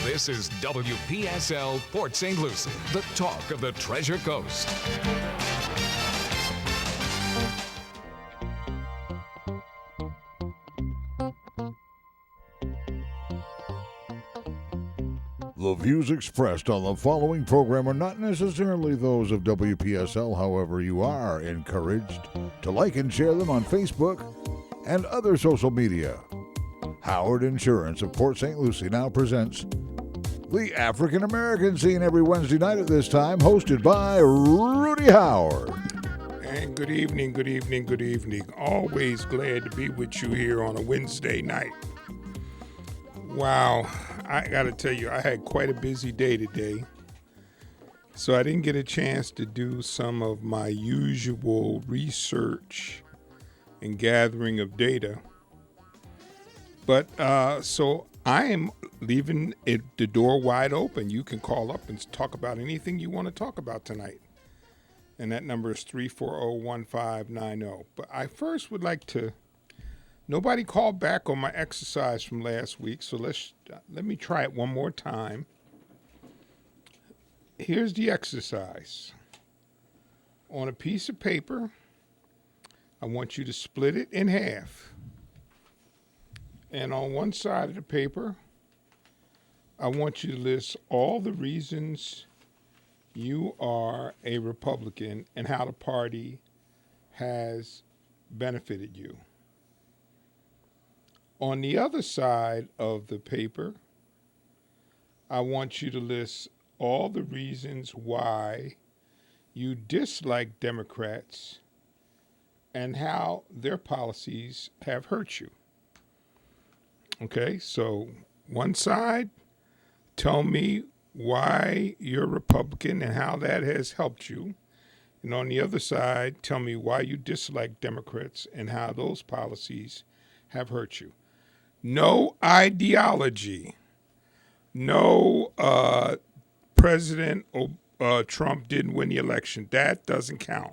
This is WPSL Port St. Lucie, the talk of the Treasure Coast. The views expressed on the following program are not necessarily those of WPSL. However, you are encouraged to like and share them on Facebook and other social media. Howard Insurance of Port St. Lucie now presents the African American Scene every Wednesday night at this time, hosted by Rudy Howard. And good evening, good evening, good evening. Always glad to be with you here on a Wednesday night. Wow, I got to tell you, I had quite a busy day today. So I didn't get a chance to do some of my usual research and gathering of data. But so I am leaving the door wide open. You can call up and talk about anything you want to talk about tonight. And that number is 340-1590. But I first would like to, nobody called back on my exercise from last week, so let me try it one more time. Here's the exercise. On a piece of paper, I want you to split it in half. And on one side of the paper, I want you to list all the reasons you are a Republican and how the party has benefited you. On the other side of the paper, I want you to list all the reasons why you dislike Democrats and how their policies have hurt you. Okay, so one side, tell me why you're a Republican and how that has helped you. And on the other side, tell me why you dislike Democrats and how those policies have hurt you. No ideology. No President Trump didn't win the election. That doesn't count.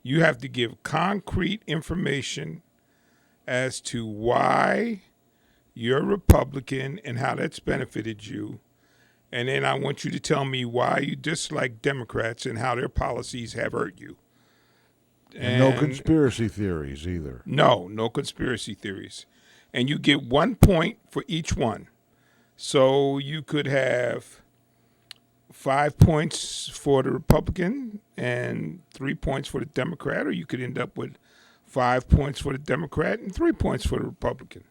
You have to give concrete information as to why you're a Republican and how that's benefited you. And then I want you to tell me why you dislike Democrats and how their policies have hurt you. And no conspiracy theories either. No conspiracy theories. And you get 1 point for each one. So you could have 5 points for the Republican and 3 points for the Democrat, or you could end up with 5 points for the Democrat and 3 points for the Republican.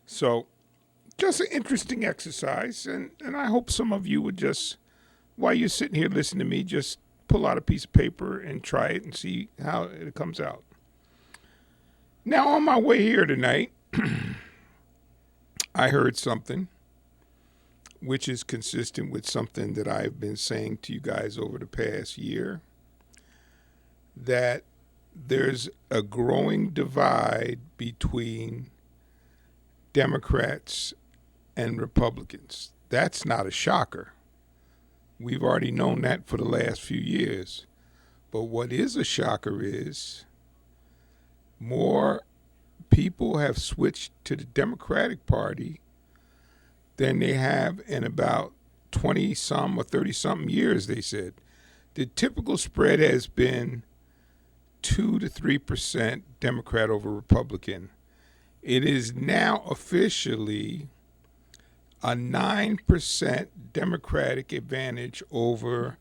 So just an interesting exercise, and I hope some of you would just, while you're sitting here listening to me, just pull out a piece of paper and try it and see how it comes out. Now, on my way here tonight, I heard something which is consistent with something that I've been saying to you guys over the past year, that there's a growing divide between Democrats and Republicans. That's not a shocker. We've already known that for the last few years. But what is a shocker is more people have switched to the Democratic Party than they have in about 20-some or 30-something years, they said. The typical spread has been 2 to 3% Democrat over Republican. It is now officially a 9% Democratic advantage over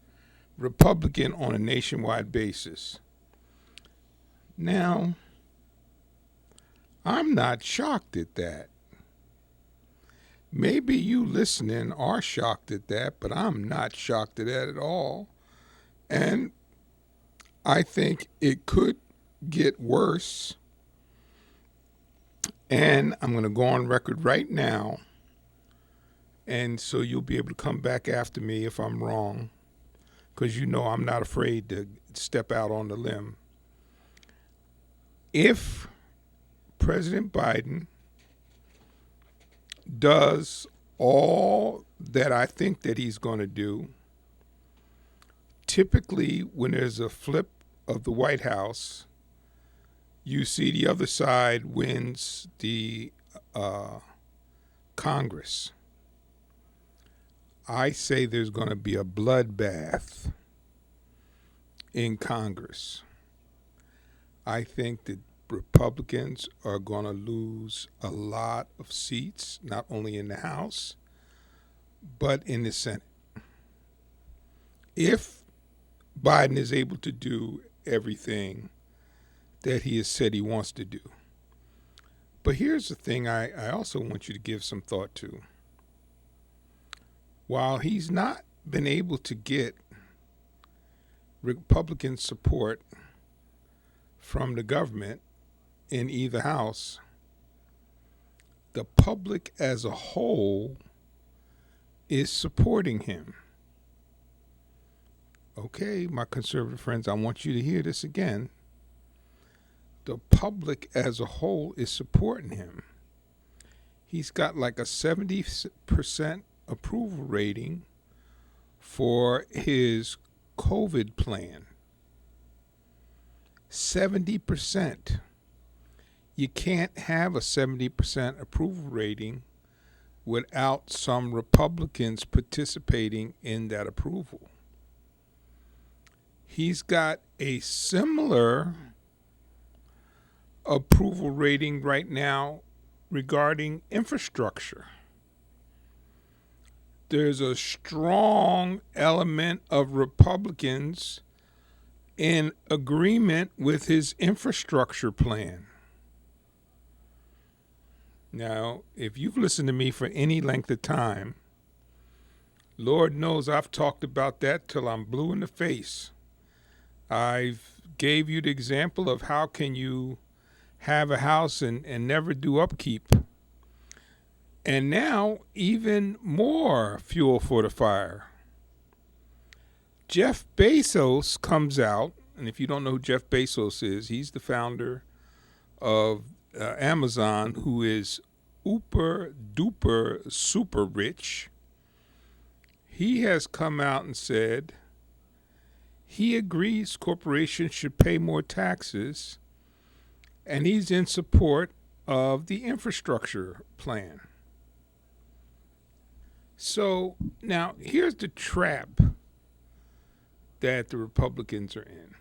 Republican on a nationwide basis. Now, I'm not shocked at that. Maybe you listening are shocked at that, but I'm not shocked at that at all. And I think it could get worse. And I'm going to go on record right now, and so you'll be able to come back after me if I'm wrong, because you know I'm not afraid to step out on the limb. If President Biden does all that I think that he's going to do, typically when there's a flip of the White House, you see the other side wins the Congress. I say there's going to be a bloodbath in Congress. I think that Republicans are going to lose a lot of seats, not only in the House, but in the Senate. If Biden is able to do everything that he has said he wants to do. But here's the thing I also want you to give some thought to. While he's not been able to get Republican support from the government in either house, the public as a whole is supporting him. Okay, my conservative friends, I want you to hear this again. The public as a whole is supporting him. He's got like a 70% approval rating for his COVID plan. 70%. You can't have a 70% approval rating without some Republicans participating in that approval. He's got a similar approval rating right now regarding infrastructure. There's a strong element of Republicans in agreement with his infrastructure plan. Now, if you've listened to me for any length of time, Lord knows I've talked about that till I'm blue in the face. I've gave you the example of how can you have a house and never do upkeep. And now, even more fuel for the fire. Jeff Bezos comes out, and if you don't know who Jeff Bezos is, he's the founder of Amazon, who is uber duper super rich. He has come out and said he agrees corporations should pay more taxes, and he's in support of the infrastructure plan. So now here's the trap that the Republicans are in.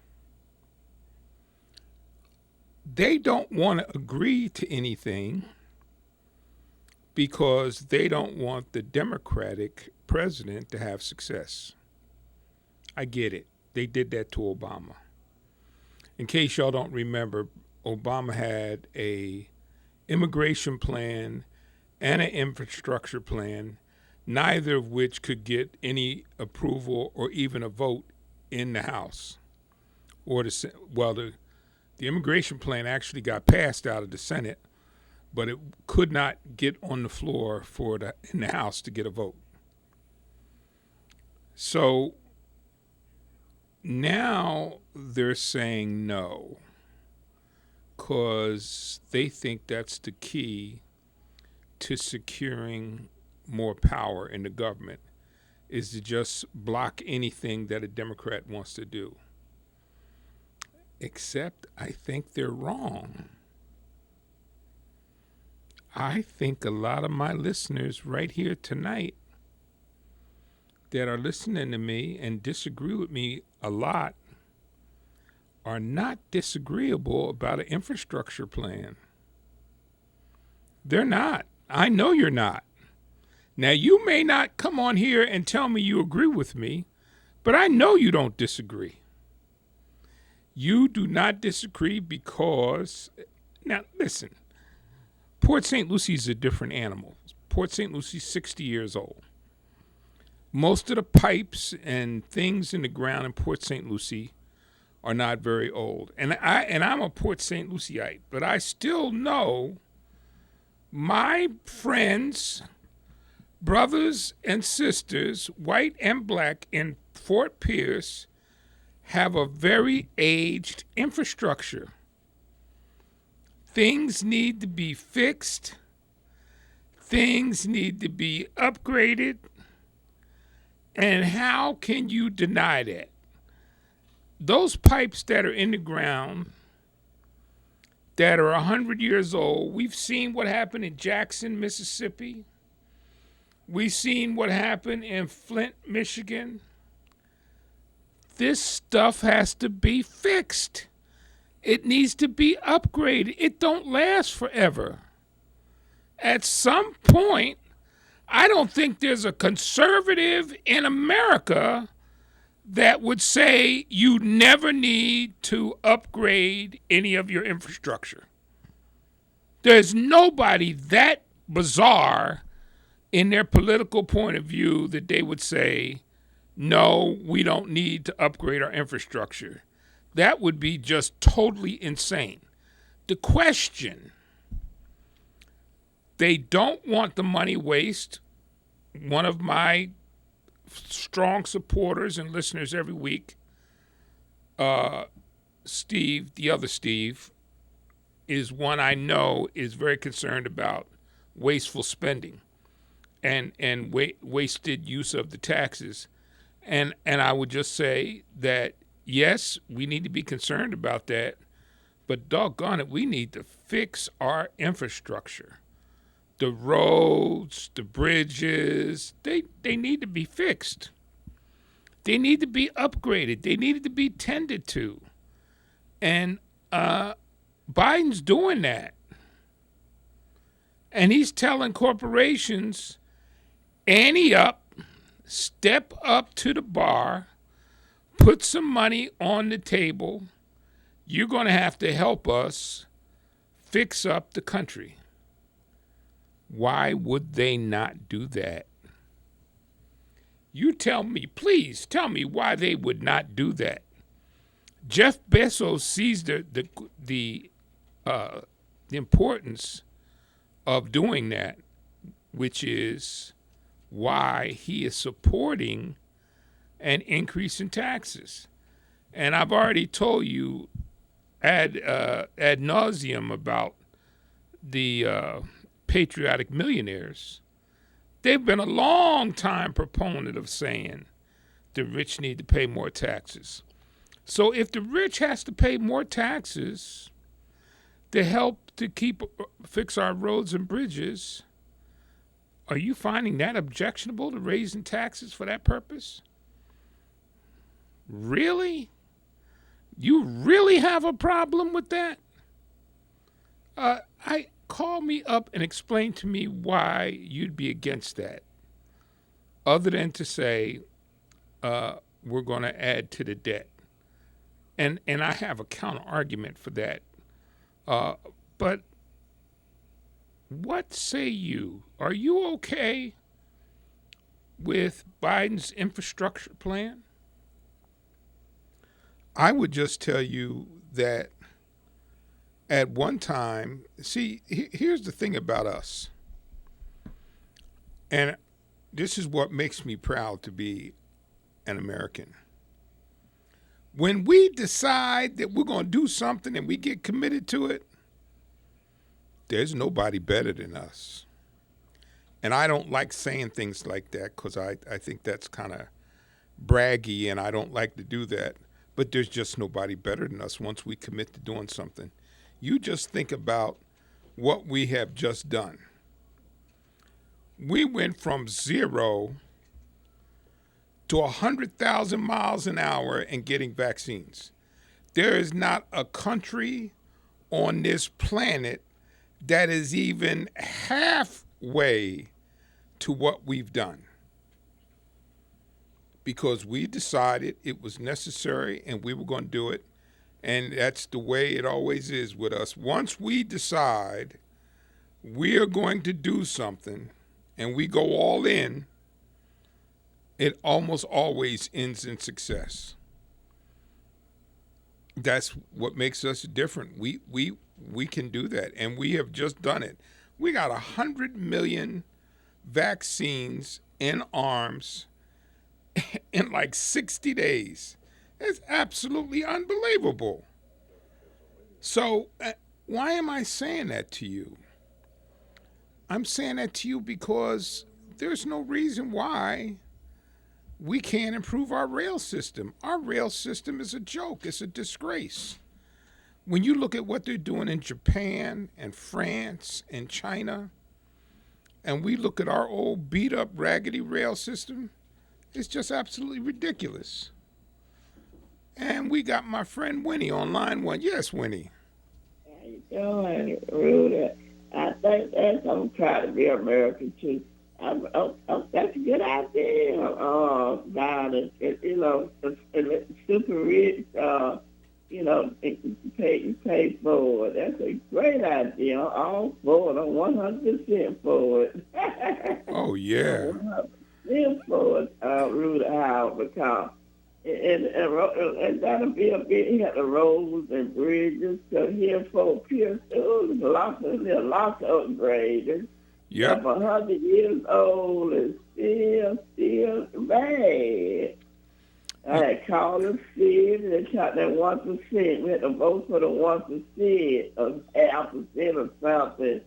They don't want to agree to anything because they don't want the Democratic president to have success. I get it. They did that to Obama. In case y'all don't remember, Obama had a immigration plan and an infrastructure plan, neither of which could get any approval or even a vote in the House. Or the immigration plan actually got passed out of the Senate, but it could not get on the floor in the House to get a vote. So now they're saying no, because they think that's the key to securing more power in the government, is to just block anything that a Democrat wants to do. Except I think they're wrong. I think a lot of my listeners right here tonight that are listening to me and disagree with me a lot are not disagreeable about an infrastructure plan. They're not. I know you're not. Now, you may not come on here and tell me you agree with me, but I know you don't disagree. You do not disagree because, now listen, Port St. Lucie is a different animal. Port St. Lucie is 60 years old. Most of the pipes and things in the ground in Port St. Lucie are not very old. And I'm a Port St. Lucieite, but I still know my friends, brothers and sisters, white and black, in Fort Pierce have a very aged infrastructure. Things need to be fixed. Things need to be upgraded. And how can you deny that? Those pipes that are in the ground that are 100 years old, we've seen what happened in Jackson, Mississippi. We seen what happened in Flint, Michigan. This stuff has to be fixed. It needs to be upgraded. It don't last forever. At some point, I don't think there's a conservative in America that would say you never need to upgrade any of your infrastructure. There's nobody that bizarre in their political point of view that they would say, no, we don't need to upgrade our infrastructure. That would be just totally insane. The question, they don't want the money waste. One of my strong supporters and listeners every week, Steve, the other Steve, is one I know is very concerned about wasteful spending and wasted use of the taxes. And I would just say that, yes, we need to be concerned about that, but doggone it, we need to fix our infrastructure. The roads, the bridges, they need to be fixed. They need to be upgraded. They need to be tended to. And Biden's doing that. And he's telling corporations, ante up, step up to the bar, put some money on the table. You're going to have to help us fix up the country. Why would they not do that? You tell me, please tell me why they would not do that. Jeff Bezos sees the importance of doing that, which is why he is supporting an increase in taxes. And I've already told you ad nauseum about the patriotic millionaires. They've been a long time proponent of saying the rich need to pay more taxes. So if the rich has to pay more taxes to help to fix our roads and bridges, are you finding that objectionable to raising taxes for that purpose? Really? You really have a problem with that? Call me up and explain to me why you'd be against that, other than to say we're going to add to the debt. And I have a counter argument for that. But what say you? Are you okay with Biden's infrastructure plan? I would just tell you that at one time, see, here's the thing about us. And this is what makes me proud to be an American. When we decide that we're going to do something and we get committed to it, there's nobody better than us. And I don't like saying things like that because I think that's kind of braggy and I don't like to do that. But there's just nobody better than us once we commit to doing something. You just think about what we have just done. We went from 0 to 100,000 miles an hour in getting vaccines. There is not a country on this planet that is even halfway to what we've done, because we decided it was necessary and we were going to do it. And that's the way it always is with us. Once we decide we are going to do something and we go all in, it almost always ends in success. That's what makes us different. We can do that, and we have just done it. We got 100 million vaccines in arms in like 60 days. It's absolutely unbelievable. So why am I saying that to you? I'm saying that to you because there's no reason why we can't improve our rail system. Our rail system is a joke. It's a disgrace. When you look at what they're doing in Japan and France and China, and we look at our old beat up raggedy rail system, it's just absolutely ridiculous. And we got my friend Winnie on line one. Yes, Winnie. How you doing, Rudy? I think that's I'm trying to be American too. That's a good idea. About it, super rich. Pay for it. That's a great idea. I'm all for it. I'm 100% for it. Oh yeah. 100% for it, Rudy Howard, because and that'll be a bit. He had the roads and bridges. So here for Pierce, there's lots of upgrades. Yep. 100 years old is still bad. I had called the city. They shot that 1%. We had to vote for the 1% of 0.5% or something.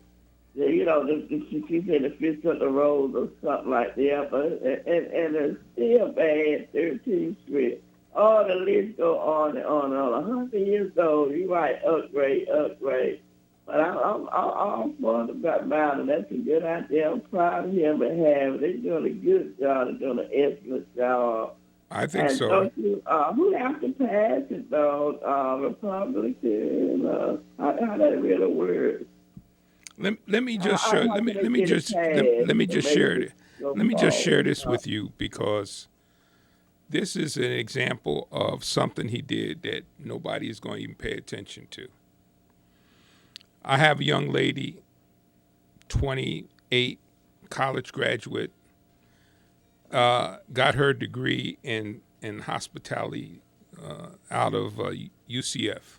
She said to fix up the roads or something like that. But and it's still bad. 13th Street. All the list go on and on and on. 100 years old. You right? Upgrade. But I'm all fun about it. That's a good idea. I'm proud of him and have. They're doing a good job. They're doing an excellent job. I think and so. Who have to pass it though? Republican. How that really works? Let me just share this with you, because this is an example of something he did that nobody is going to even pay attention to. I have a young lady, 28, college graduate, got her degree in hospitality out of UCF.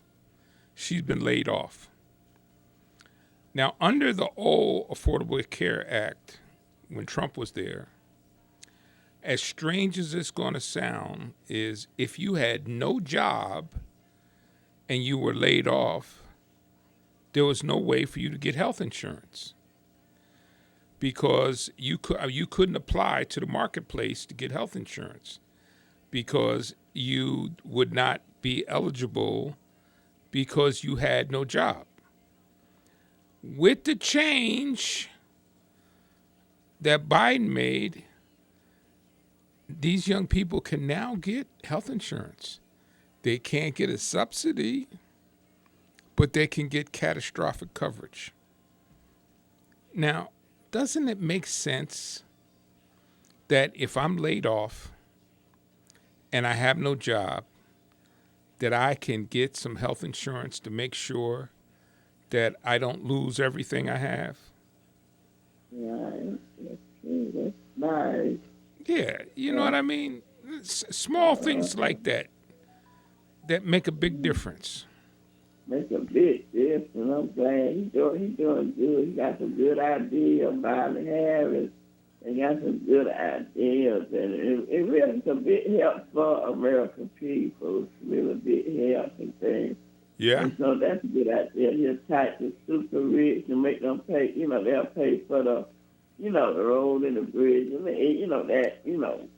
She's been laid off. Now, under the old Affordable Care Act, when Trump was there, as strange as it's going to sound, is if you had no job and you were laid off, there was no way for you to get health insurance, because you couldn't apply to the marketplace to get health insurance, because you would not be eligible because you had no job. With the change that Biden made, these young people can now get health insurance. They can't get a subsidy, but they can get catastrophic coverage. Now, doesn't it make sense that if I'm laid off and I have no job, that I can get some health insurance to make sure that I don't lose everything I have? Yeah, that's nice. Yeah, you know what I mean? Small things like that make a big difference. Make a big difference. I'm glad he's doing good. He got some good ideas about Harris. They got some good ideas, and it really is a big help for American people. It's really a big help and things. Yeah. And so that's a good idea. He'll tax the super rich and make them pay, they'll pay for the road and the bridge, and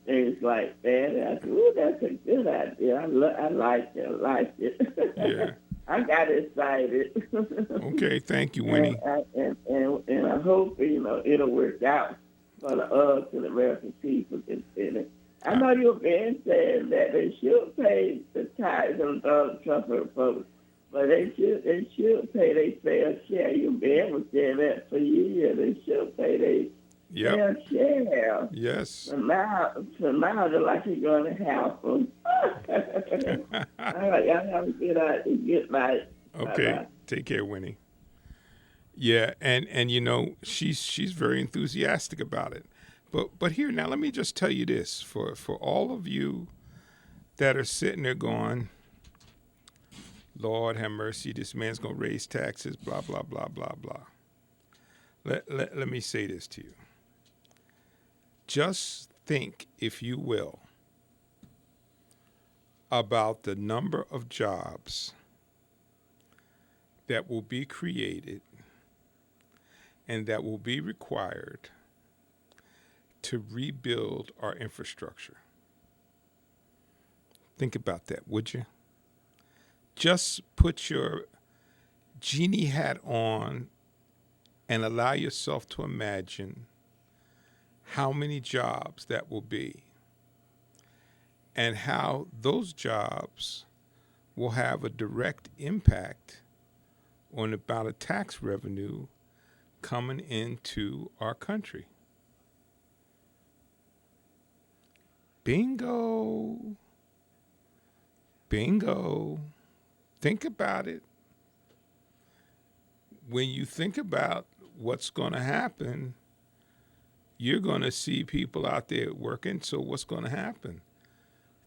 things like that. And I said, ooh, that's a good idea. I like it. Yeah. I got excited. Okay, thank you, Winnie. And I hope, it'll work out for us and the American people. I know you've been saying that they should pay the tithes of Donald Trump and Republicans, but they should pay their fair share. You've been saying that for years. They should pay their fair share. Yes. So now they're like you're going to help them. All right, y'all have a good night. Okay, Bye-bye. Take care, Winnie. Yeah, and she's very enthusiastic about it. But here now, let me just tell you this, for all of you that are sitting there going, Lord have mercy, this man's gonna raise taxes, blah blah blah blah blah. Let me say this to you. Just think, if you will, about the number of jobs that will be created and that will be required to rebuild our infrastructure. Think about that, would you? Just put your genie hat on and allow yourself to imagine how many jobs that will be, and how those jobs will have a direct impact on the amount of tax revenue coming into our country. Bingo. Bingo. Think about it. When you think about what's going to happen, you're going to see people out there working. So what's going to happen?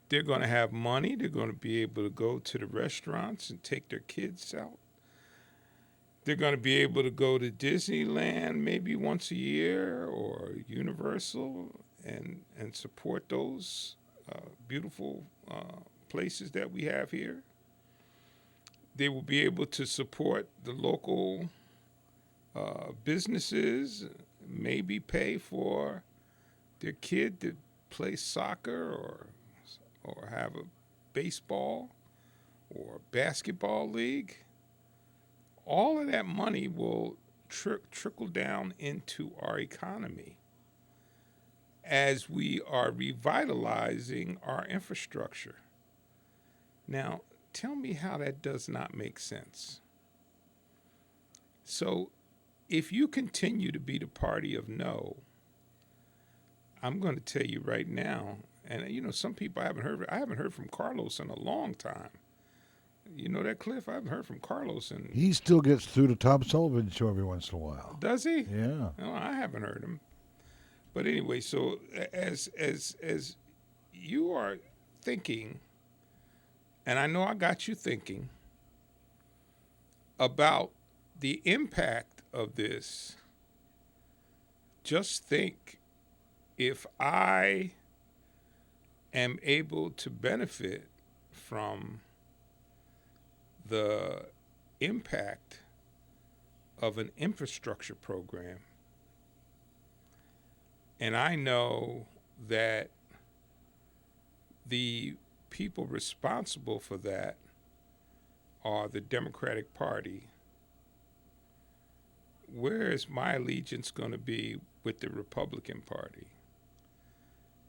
They're going to have money. They're going to be able to go to the restaurants and take their kids out. They're going to be able to go to Disneyland maybe once a year, or Universal, and support those beautiful places that we have here. They will be able to support the local businesses, maybe pay for their kid to play soccer or have a baseball or basketball league. All of that money will trickle down into our economy as we are revitalizing our infrastructure. Now, tell me how that does not make sense. So, if you continue to be the party of no, I'm going to tell you right now, and you know, some people I haven't heard from Carlos in a long time. You know that, Cliff? I haven't heard from Carlos in. He still gets through the Tom Sullivan show every once in a while. Does he? Yeah. No, I haven't heard him. But anyway, so as you are thinking, and I know I got you thinking about the impact of this, just think, if I am able to benefit from the impact of an infrastructure program, and I know that the people responsible for that are the Democratic Party, where is my allegiance going to be with the Republican Party?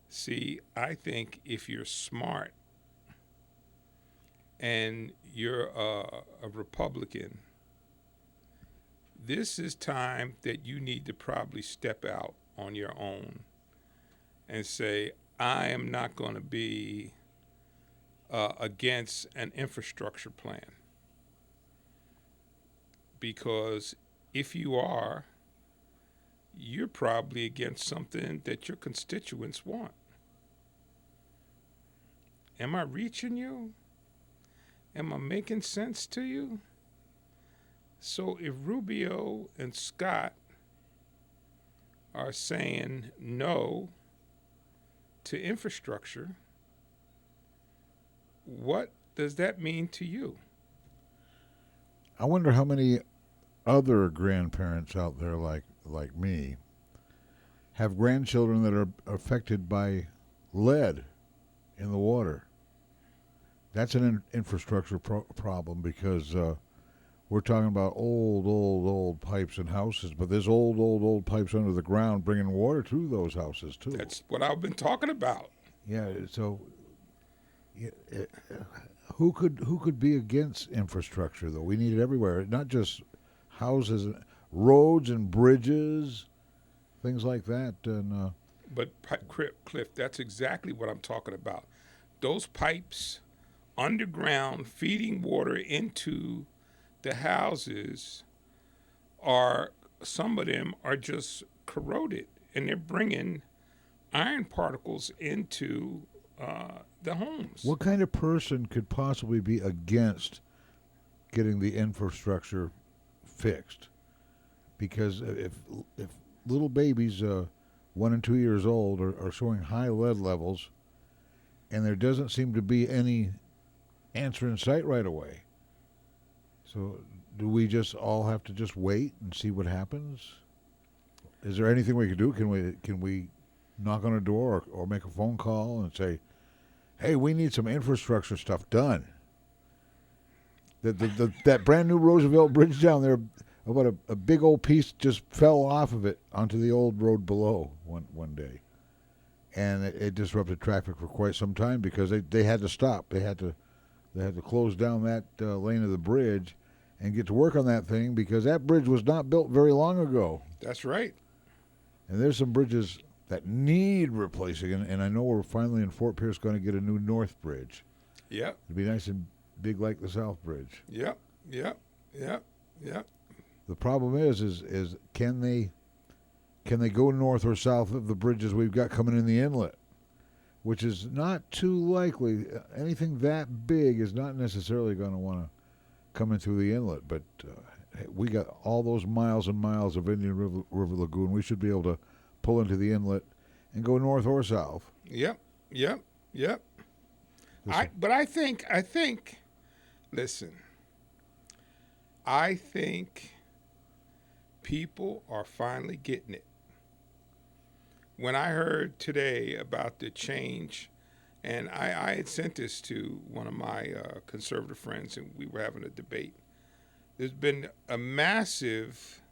See, I think if you're smart and you're a Republican, this is time that you need to probably step out on your own and say, I am not going to be against an infrastructure plan. Because if you are, you're probably against something that your constituents want. Am I reaching you? Am I making sense to you? So if Rubio and Scott are saying no to infrastructure, what does that mean to you? I wonder how many other grandparents out there like me have grandchildren that are affected by lead in the water. That's an infrastructure problem, because we're talking about old pipes in houses, but there's old pipes under the ground bringing water to those houses too. That's what I've been talking about. Yeah. So, who could be against infrastructure though? We need it everywhere, not just houses, roads and bridges, things like that. And but Cliff, that's exactly what I'm talking about. Those pipes underground feeding water into the houses some of them are just corroded, and they're bringing iron particles into the homes. What kind of person could possibly be against getting the infrastructure fixed? Because if little babies 1 and 2 years old are showing high lead levels, and there doesn't seem to be any answer in sight right away, so do we just all have to just wait and see what happens? Is there anything we can do? Can we knock on a door or make a phone call and say, hey, we need some infrastructure stuff done? That brand new Roosevelt Bridge down there, about a big old piece just fell off of it onto the old road below one day, and it disrupted traffic for quite some time because they had to stop. They had to close down that lane of the bridge and get to work on that thing because that bridge was not built very long ago. That's right. And there's some bridges that need replacing, and I know we're finally in Fort Pierce going to get a new North Bridge. Yep. It'd be nice and big like the South Bridge. Yep. The problem is can they go north or south of the bridges we've got coming in the inlet, which is not too likely. Anything that big is not necessarily going to want to come in through the inlet, but we got all those miles and miles of Indian River Lagoon. We should be able to pull into the inlet and go north or south. Yep. But I think, listen, I think people are finally getting it. When I heard today about the change, and I had sent this to one of my conservative friends, and we were having a debate. There's been a massive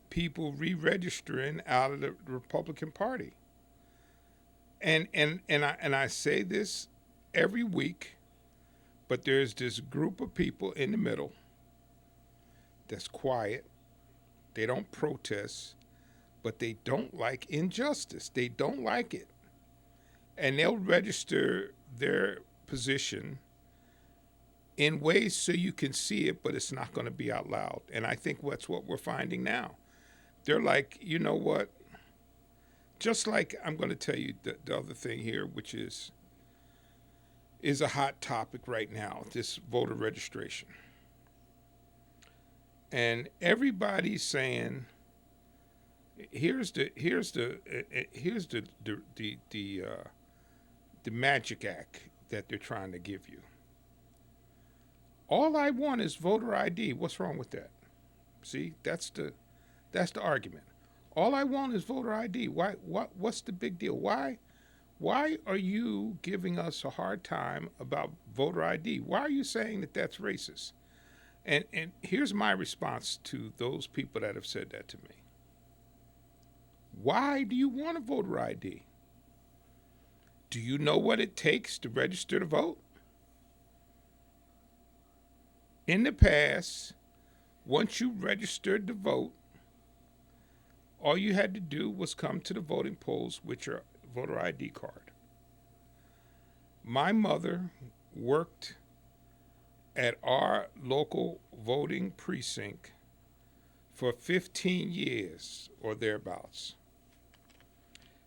people re-registering out of the Republican Party, and I say this every week, but there's this group of people in the middle that's quiet. They don't protest, but they don't like injustice. They don't like it. And they'll register their position in ways so you can see it, but it's not going to be out loud. And I think that's what we're finding now. They're like, you know what? Just like I'm going to tell you the other thing here, which is a hot topic right now, this voter registration. And everybody's saying, here's the magic act that they're trying to give you. All I want is voter ID. What's wrong with that? See, that's the argument. All I want is voter ID. What's the big deal? Why are you giving us a hard time about voter ID? Why are you saying that that's racist? And here's my response to those people that have said that to me. Why do you want a voter ID? Do you know what it takes to register to vote? In the past, once you registered to vote, all you had to do was come to the voting polls with your voter ID card. My mother worked at our local voting precinct for 15 years or thereabouts.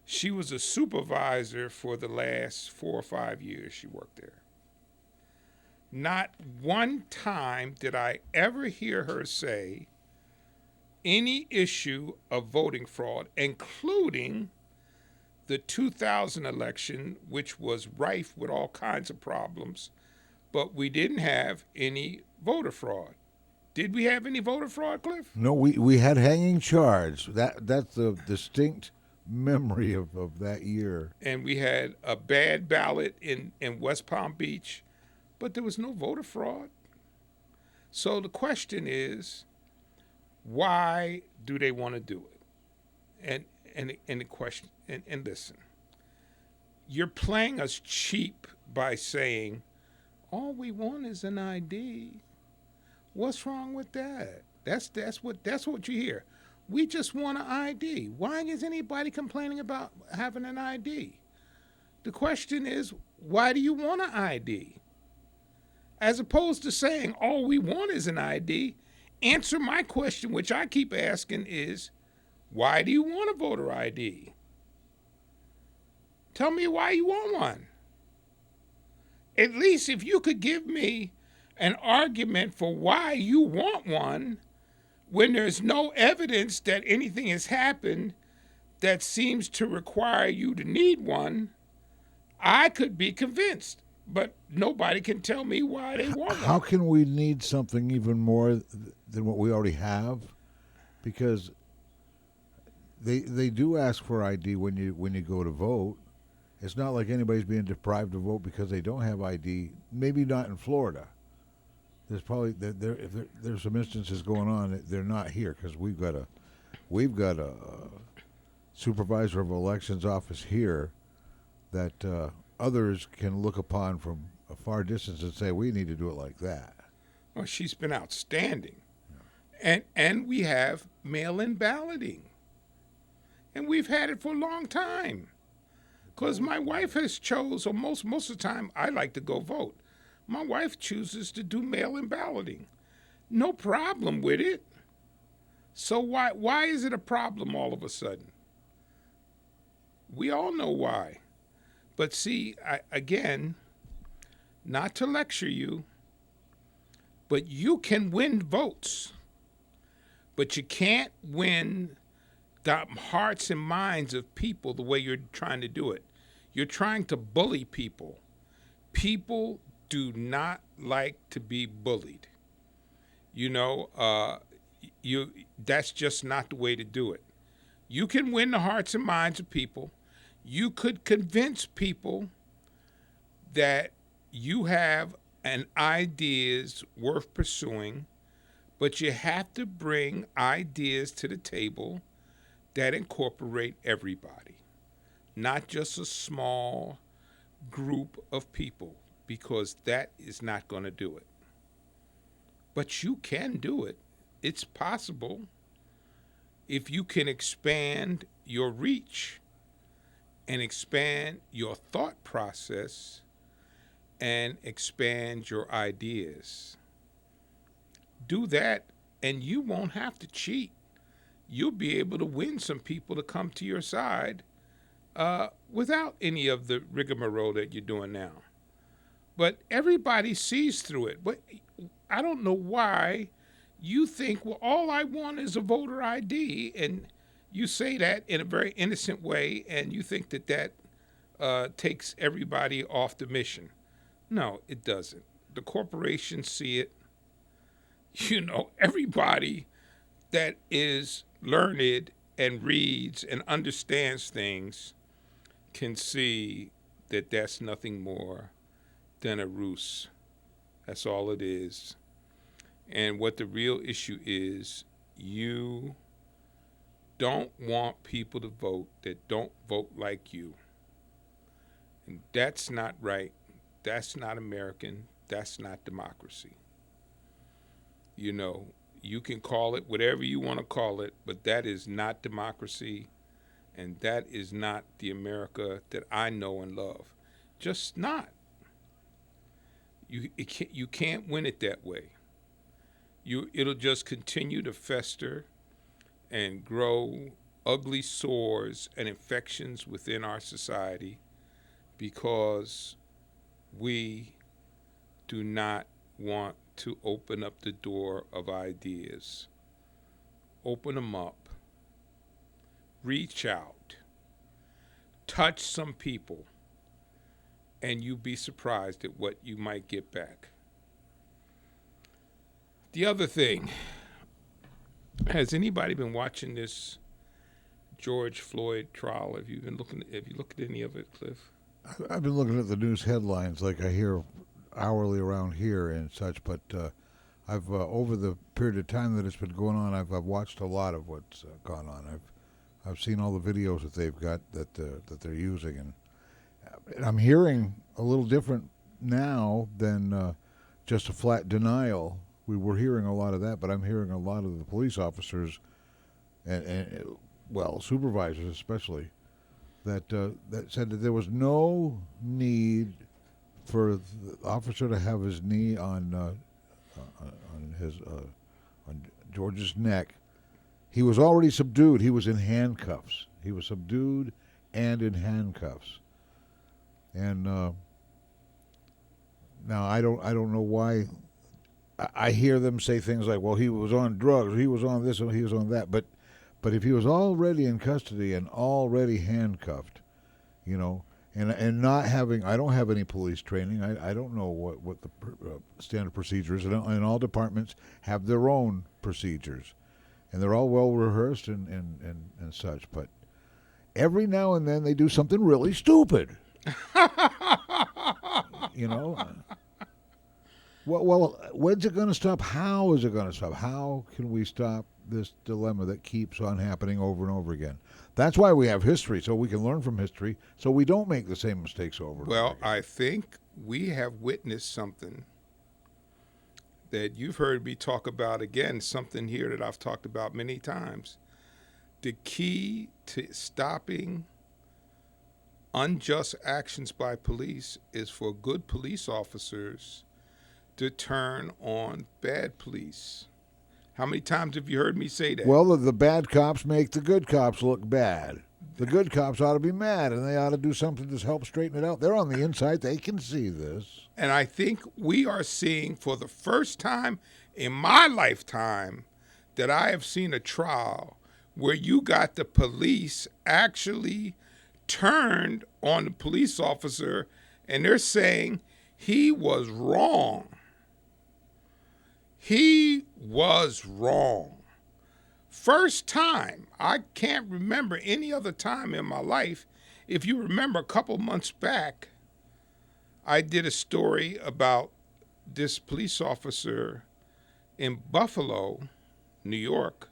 She was a supervisor for the last 4 or 5 years she worked there. Not one time did I ever hear her say any issue of voting fraud, including the 2000 election, which was rife with all kinds of problems, but we didn't have any voter fraud. Did we have any voter fraud, Cliff? No, we had hanging charge. That's the distinct memory of that year. And we had a bad ballot in West Palm Beach, but there was no voter fraud. So the question is, why do they want to do it? And the question, and listen, you're playing us cheap by saying, all we want is an ID. What's wrong with that? That's what you hear. We just want an ID. Why is anybody complaining about having an ID? The question is, why do you want an ID? As opposed to saying all we want is an ID, answer my question, which I keep asking, is why do you want a voter ID? Tell me why you want one. At least if you could give me an argument for why you want one when there's no evidence that anything has happened that seems to require you to need one, I could be convinced. But nobody can tell me why they want one. How can we need something even more than what we already have? Because they do ask for ID when you go to vote. It's not like anybody's being deprived of vote because they don't have ID. Maybe not in Florida. there's probably if there's some instances going on, they're not here because we've got a supervisor of elections office here that others can look upon from a far distance and say we need to do it like that. Well, she's been outstanding. And we have mail-in balloting. And we've had it for a long time. Because my wife has or most of the time, I like to go vote. My wife chooses to do mail-in balloting. No problem with it. So why is it a problem all of a sudden? We all know why. But see, again, not to lecture you, but you can win votes. But you can't win the hearts and minds of people the way you're trying to do it. You're trying to bully people. People do not like to be bullied. That's just not the way to do it. You can win the hearts and minds of people. You could convince people that you have an ideas worth pursuing, but you have to bring ideas to the table that incorporate everybody, not just a small group of people, because that is not going to do it. But you can do it. It's possible if you can expand your reach and expand your thought process and expand your ideas. Do that, and you won't have to cheat. You'll be able to win some people to come to your side without any of the rigmarole that you're doing now. But everybody sees through it. But I don't know why you think, well, all I want is a voter ID, and you say that in a very innocent way, and you think that takes everybody off the mission. No, it doesn't. The corporations see it. Everybody that is learned and reads and understands things can see that that's nothing more than a ruse. That's all it is. And what the real issue is, you don't want people to vote that don't vote like you. And that's not right. That's not American. That's not democracy. You can call it whatever you want to call it, but that is not democracy, and that is not the America that I know and love. Just not. You can't win it that way. It'll just continue to fester and grow ugly sores and infections within our society because we do not want to open up the door of ideas. Open them up. Reach out. Touch some people. And you'll be surprised at what you might get back. The other thing, has anybody been watching this George Floyd trial? Have you looked at any of it, Cliff? I've been looking at the news headlines like I hear hourly around here and such, but I've over the period of time that it's been going on, I've watched a lot of what's gone on. I've seen all the videos that they've got that they're using, and I'm hearing a little different now than just a flat denial. We were hearing a lot of that, but I'm hearing a lot of the police officers and supervisors especially that said that there was no need for the officer to have his knee on George's neck. He was already subdued. He was in handcuffs. He was subdued and in handcuffs. And now I don't know why. I hear them say things like, "Well, he was on drugs, he was on this, and he was on that." But if he was already in custody and already handcuffed, and not having, I don't have any police training. I don't know what the standard procedure is, and all departments have their own procedures, and they're all well rehearsed and such. But every now and then they do something really stupid. Well, when's it going to stop? How is it going to stop? How can we stop this dilemma that keeps on happening over and over again? That's why we have history, so we can learn from history, so we don't make the same mistakes over and over Well, again. I think we have witnessed something that you've heard me talk about again, something here that I've talked about many times. The key to stopping unjust actions by police is for good police officers to turn on bad police. How many times have you heard me say that? Well, the bad cops make the good cops look bad. The good cops ought to be mad, and they ought to do something to help straighten it out. They're on the inside. They can see this. And I think we are seeing for the first time in my lifetime that I have seen a trial where you got the police actually turned on the police officer and they're saying he was wrong. He was wrong. First time. I can't remember any other time in my life. If you remember a couple months back, I did a story about this police officer in Buffalo, New York,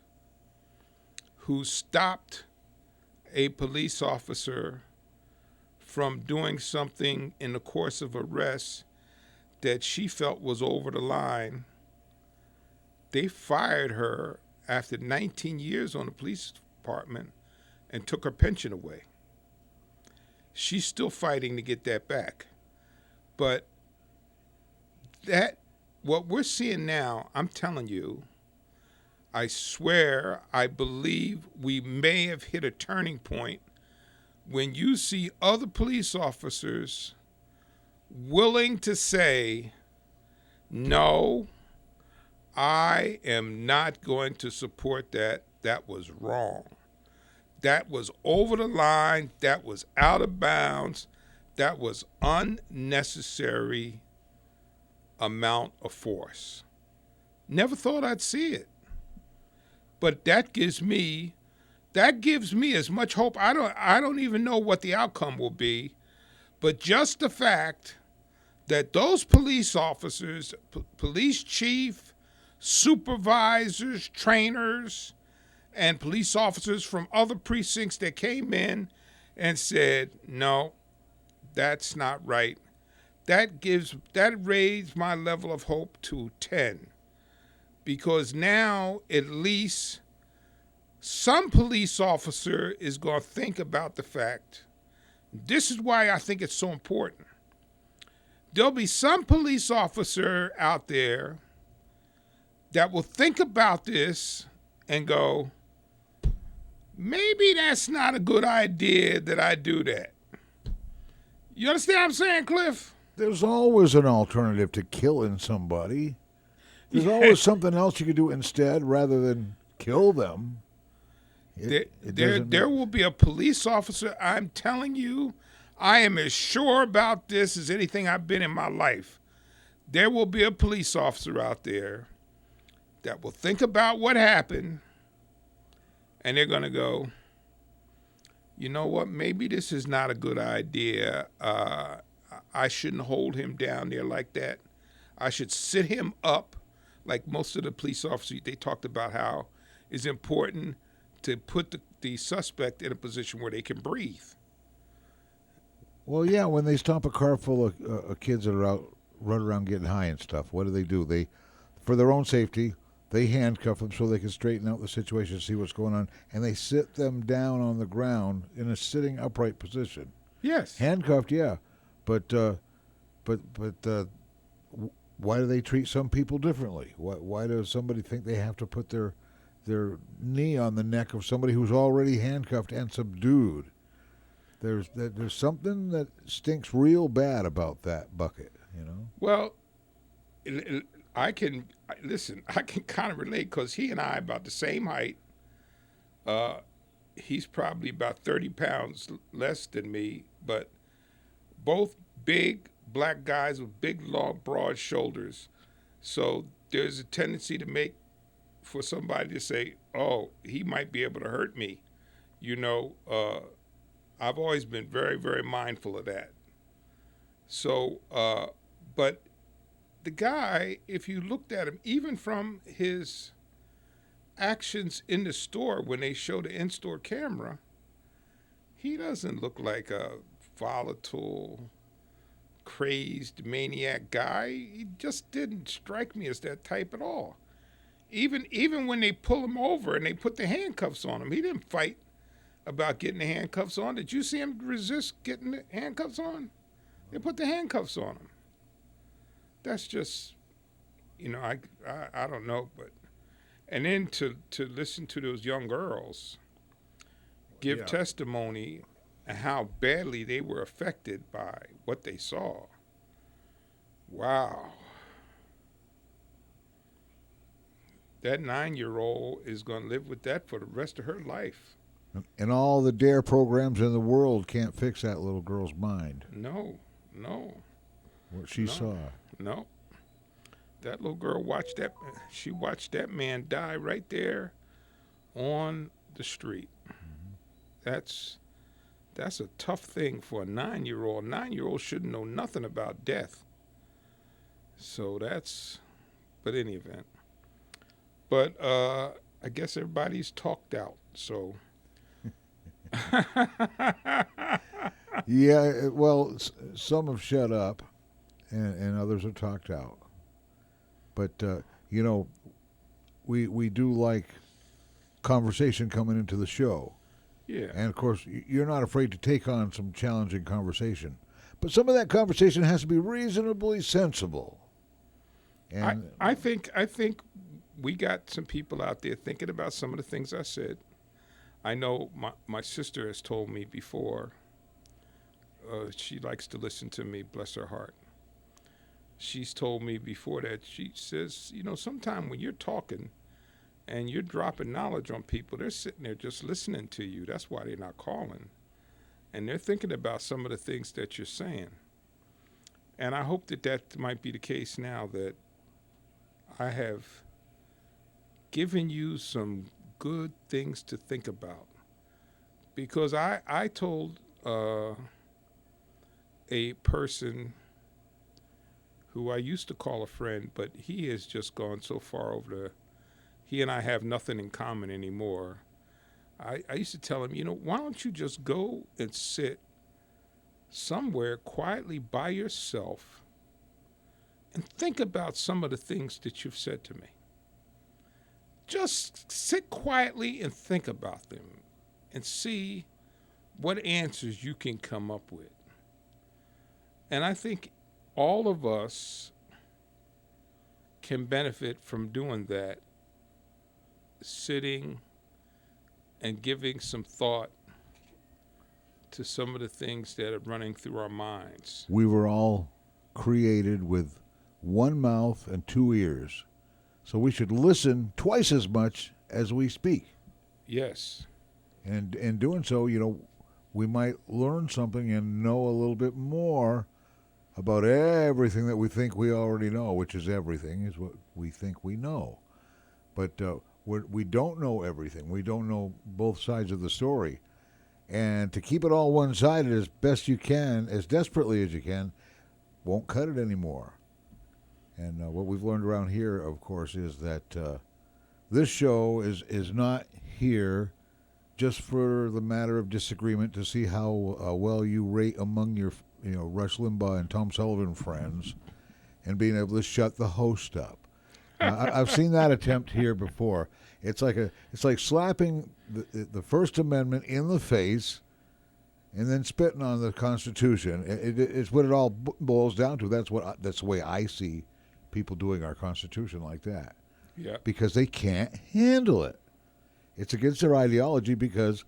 who stopped a police officer from doing something in the course of arrest that she felt was over the line. They fired her after 19 years on the police department and took her pension away. She's still fighting to get that back. But what we're seeing now, I'm telling you, I swear, I believe we may have hit a turning point when you see other police officers willing to say, no, I am not going to support that. That was wrong. That was over the line. That was out of bounds. That was unnecessary amount of force. Never thought I'd see it. But that gives me as much hope. I don't even know what the outcome will be, but just the fact that those police officers, police chief, supervisors, trainers, and police officers from other precincts that came in and said, no, that's not right. That raised my level of hope to 10. Because now at least some police officer is going to think about the fact, this is why I think it's so important. There'll be some police officer out there that will think about this and go, maybe that's not a good idea that I do that. You understand what I'm saying, Cliff? There's always an alternative to killing somebody. There's always something else you could do instead rather than kill them. There will be a police officer, I'm telling you, I am as sure about this as anything I've been in my life. There will be a police officer out there that will think about what happened, and they're going to go, you know what, maybe this is not a good idea. I shouldn't hold him down there like that. I should sit him up. Like most of the police officers, they talked about how it's important to put the suspect in a position where they can breathe. Well, yeah, when they stop a car full of kids that are out running around getting high and stuff, what do? They, for their own safety, they handcuff them so they can straighten out the situation, see what's going on, and they sit them down on the ground in a sitting upright position. Yes. Handcuffed, yeah, but why do they treat some people differently? Why does somebody think they have to put their knee on the neck of somebody who's already handcuffed and subdued? There's something that stinks real bad about that bucket, you know? Well, I can kind of relate because he and I are about the same height. He's probably about 30 pounds less than me, but both big black guys with big, long, broad shoulders. So there's a tendency for somebody to say, oh, he might be able to hurt me. You know, I've always been very, very mindful of that. So, but the guy, if you looked at him, even from his actions in the store when they show the in-store camera, he doesn't look like a volatile, crazed maniac guy. He just didn't strike me as that type at all. Even when they pull him over and they put the handcuffs on him, he didn't fight about getting the handcuffs on. Did you see him resist getting the handcuffs on? They put the handcuffs on him. That's just, I don't know, but and then to listen to those young girls give testimony and how badly they were affected by what they saw. Wow. That 9-year-old is going to live with that for the rest of her life. And all the DARE programs in the world can't fix that little girl's mind. No. What she saw. No. That little girl watched that man die right there on the street. Mm-hmm. That's a tough thing for a 9-year-old. A 9-year-old shouldn't know nothing about death. So but in any event. But I guess everybody's talked out, so. Yeah, well, some have shut up, and others have talked out. But, we do like conversation coming into the show. Yeah. And, of course, you're not afraid to take on some challenging conversation. But some of that conversation has to be reasonably sensible. And I think we got some people out there thinking about some of the things I said. I know my sister has told me before, she likes to listen to me, bless her heart. She's told me before that, she says, sometime when you're talking and you're dropping knowledge on people, they're sitting there just listening to you. That's why they're not calling. And they're thinking about some of the things that you're saying. And I hope that might be the case now, that I have given you some good things to think about. Because I told a person who I used to call a friend, but he has just gone so far over he and I have nothing in common anymore. I used to tell him, why don't you just go and sit somewhere quietly by yourself and think about some of the things that you've said to me. Just sit quietly and think about them and see what answers you can come up with. And I think all of us can benefit from doing that, sitting and giving some thought to some of the things that are running through our minds. we were all created with one mouth and two ears. So we should listen twice as much as we speak. Yes. And in doing so, we might learn something and know a little bit more about everything that we think we already know, which is everything is what we think we know. But we don't know everything. We don't know both sides of the story. And to keep it all one-sided as best you can, as desperately as you can, won't cut it anymore. And what we've learned around here, of course, is that this show is not here just for the matter of disagreement to see how well you rate among your Rush Limbaugh and Tom Sullivan friends, and being able to shut the host up. I've seen that attempt here before. It's like slapping the First Amendment in the face and then spitting on the Constitution. It's what it all boils down to. That's the way I see people doing our Constitution like that. Yeah. Because they can't handle it. It's against their ideology because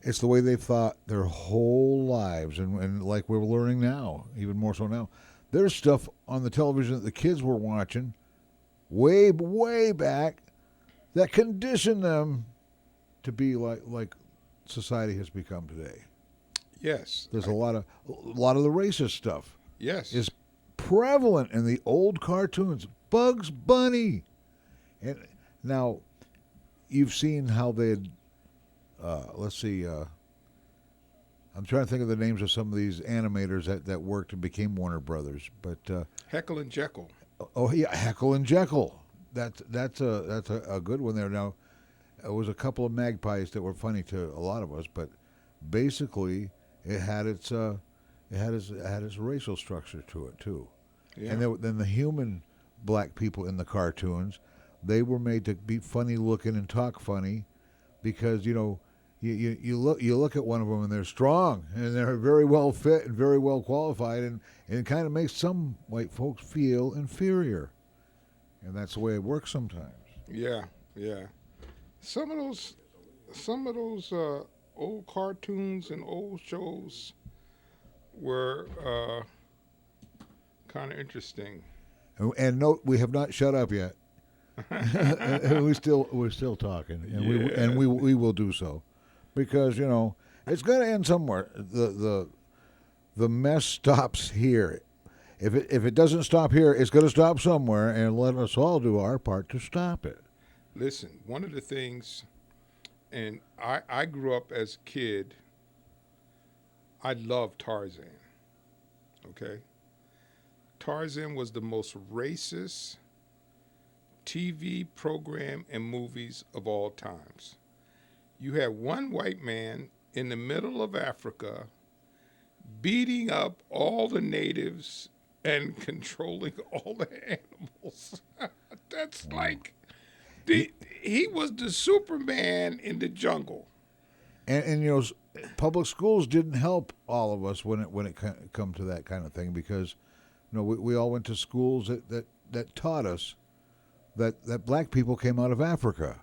it's the way they've thought their whole lives. And like we're learning now, even more so now, there's stuff on the television that the kids were watching way, way back that conditioned them to be like society has become today. Yes. There's a lot of the racist stuff. Yes. Is prevalent in the old cartoons. Bugs Bunny. And now you've seen how they'd let's see, I'm trying to think of the names of some of these animators that worked and became Warner Brothers, but Heckle and Jekyll. Oh yeah, Heckle and Jekyll. That's a good one there. Now, it was a couple of magpies that were funny to a lot of us, but basically it had its racial structure to it too. Yeah. And then the human black people in the cartoons, they were made to be funny looking and talk funny, because you look at one of them and they're strong and they're very well fit and very well qualified, and it kind of makes some white folks feel inferior, and that's the way it works sometimes. Yeah, yeah. Some of those old cartoons and old shows were kind of interesting. And note, we have not shut up yet. we're still talking, and we will do so, because it's going to end somewhere. The mess stops here. If it doesn't stop here, it's going to stop somewhere, and let us all do our part to stop it. Listen, one of the things, and I grew up as a kid, I loved Tarzan. Okay? Tarzan was the most racist TV program and movies of all times. You had one white man in the middle of Africa beating up all the natives and controlling all the animals. That's like, he was the Superman in the jungle. And public schools didn't help all of us when it come to that kind of thing, because we all went to schools that taught us that black people came out of Africa.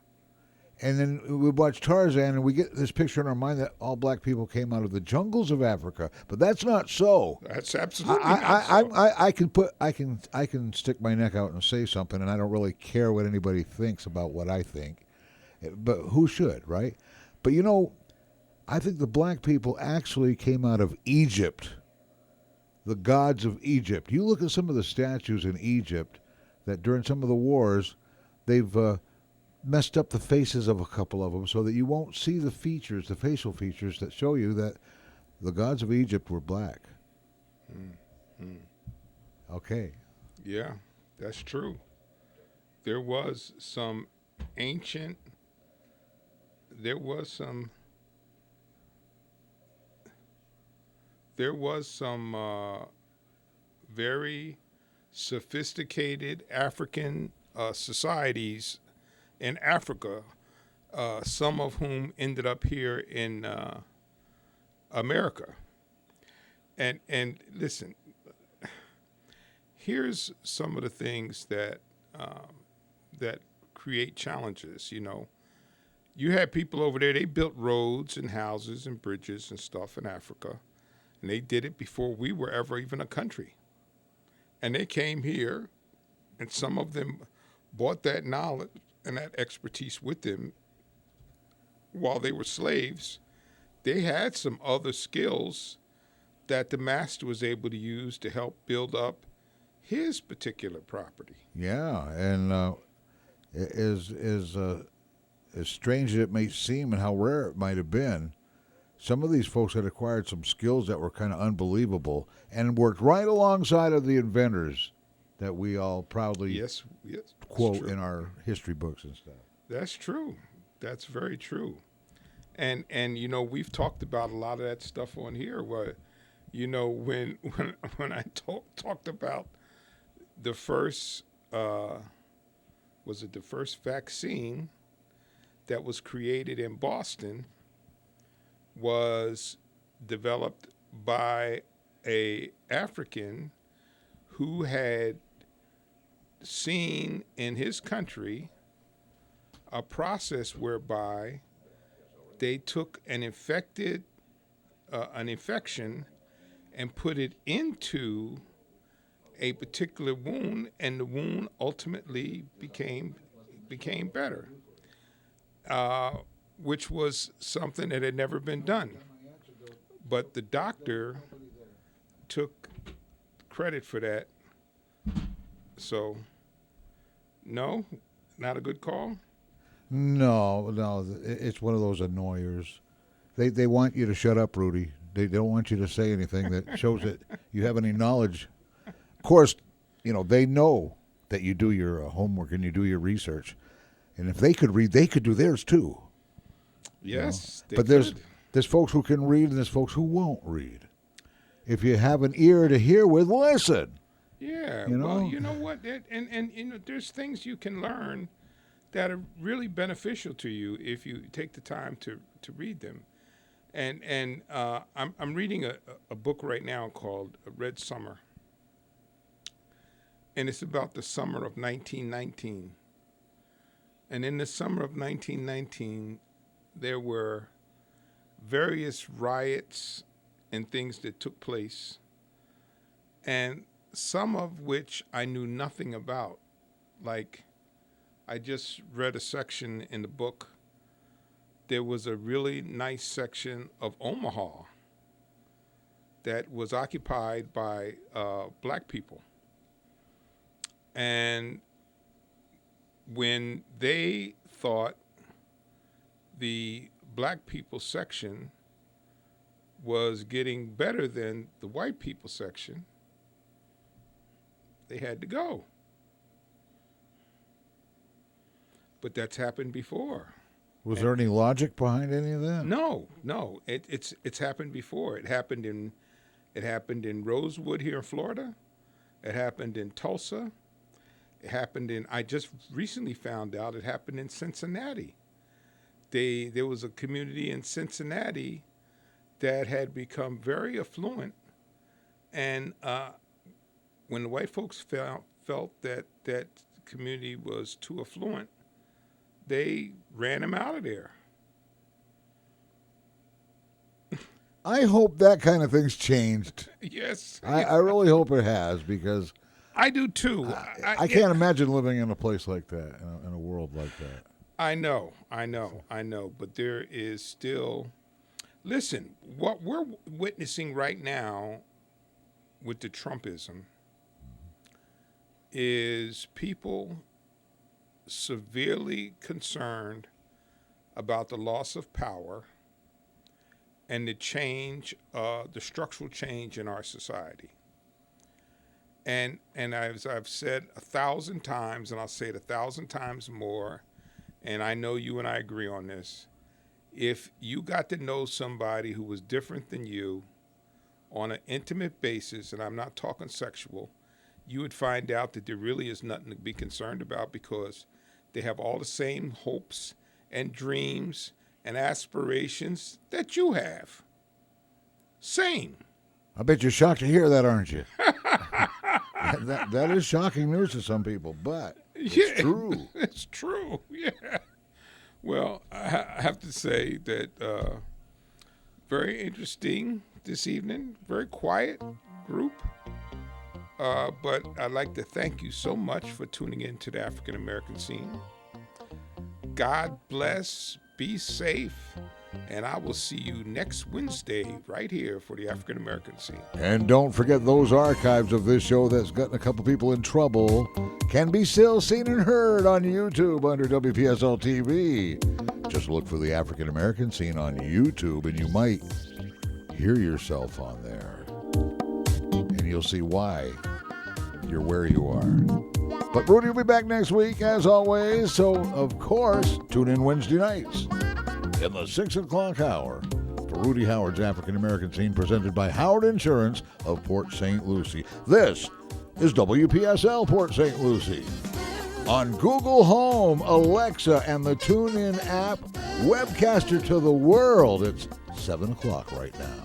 And then we watch Tarzan and we get this picture in our mind that all black people came out of the jungles of Africa, but that's not so. That's absolutely not so. I can stick my neck out and say something, and I don't really care what anybody thinks about what I think, but who should, right? But I think the black people actually came out of Egypt, the gods of Egypt. You look at some of the statues in Egypt that during some of the wars, they've messed up the faces of a couple of them so that you won't see the facial features that show you that the gods of Egypt were black. Okay. Yeah, that's true. There was some very sophisticated African societies in Africa, some of whom ended up here in America. And listen, here's some of the things that create challenges. You had people over there, they built roads and houses and bridges and stuff in Africa, and they did it before we were ever even a country. And they came here, and some of them brought that knowledge and that expertise with them while they were slaves. They had some other skills that the master was able to use to help build up his particular property. Yeah, and as strange as it may seem and how rare it might have been, some of these folks had acquired some skills that were kind of unbelievable and worked right alongside of the inventors that we all proudly quote in our history books and stuff. That's true. That's very true. And we've talked about a lot of that stuff on here. Where, when I talked about the first, was it the first vaccine that was created in Boston, was developed by a African who had seen in his country a process whereby they took an infection and put it into a particular wound, and the wound ultimately became better, which was something that had never been done. But the doctor took credit for that. So, no, not a good call? No, it's one of those annoyers. They want you to shut up, Rudy. They don't want you to say anything that shows that you have any knowledge. Of course, they know that you do your homework and you do your research. And if they could read, they could do theirs too. Yes, But there's folks who can read and there's folks who won't read. If you have an ear to hear with, listen. Yeah, You know? well, you know what? And you know, there's things you can learn that are really beneficial to you if you take the time to read them. And I'm reading a book right now called Red Summer. And it's about the summer of 1919. And in the summer of 1919, there were various riots and things that took place, and some of which I knew nothing about. Like, I just read a section in the book. There was a really nice section of Omaha that was occupied by black people. And when they thought the black people section was getting better than the white people section, they had to go. But that's happened before. Was there any logic behind any of that? No. It's happened before. It happened in Rosewood here in Florida. It happened in Tulsa. It happened I just recently found out it happened in Cincinnati. There was a community in Cincinnati that had become very affluent, and when the white folks felt that that community was too affluent, they ran them out of there. I hope that kind of thing's changed. Yes. I really hope it has, because I do too. I can't imagine living in a place like that, in a world like that. I know. But there is still, listen, what we're witnessing right now with the Trumpism is people severely concerned about the loss of power and the change, the structural change in our society. And as I've said 1,000 times, and I'll say it 1,000 times more, and I know you and I agree on this, if you got to know somebody who was different than you on an intimate basis, and I'm not talking sexual, you would find out that there really is nothing to be concerned about, because they have all the same hopes and dreams and aspirations that you have. Same. I bet you're shocked to hear that, aren't you? that is shocking news to some people, but it's true. It's true, yeah. Well, I have to say that very interesting this evening, very quiet group. But I'd like to thank you so much for tuning in to the African American Scene. God bless, be safe, and I will see you next Wednesday right here for the African American Scene. And don't forget, those archives of this show that's gotten a couple people in trouble can be still seen and heard on YouTube under WPSL TV. Just look for the African American Scene on YouTube, and you might hear yourself on there. And you'll see why you're where you are. But Rudy will be back next week, as always, so of course, tune in Wednesday nights in the 6 o'clock hour for Rudy Howard's African American Scene, presented by Howard Insurance of Port St. Lucie. This is WPSL Port St. Lucie. On Google Home, Alexa, and the TuneIn app, webcaster to the world. It's 7 o'clock right now.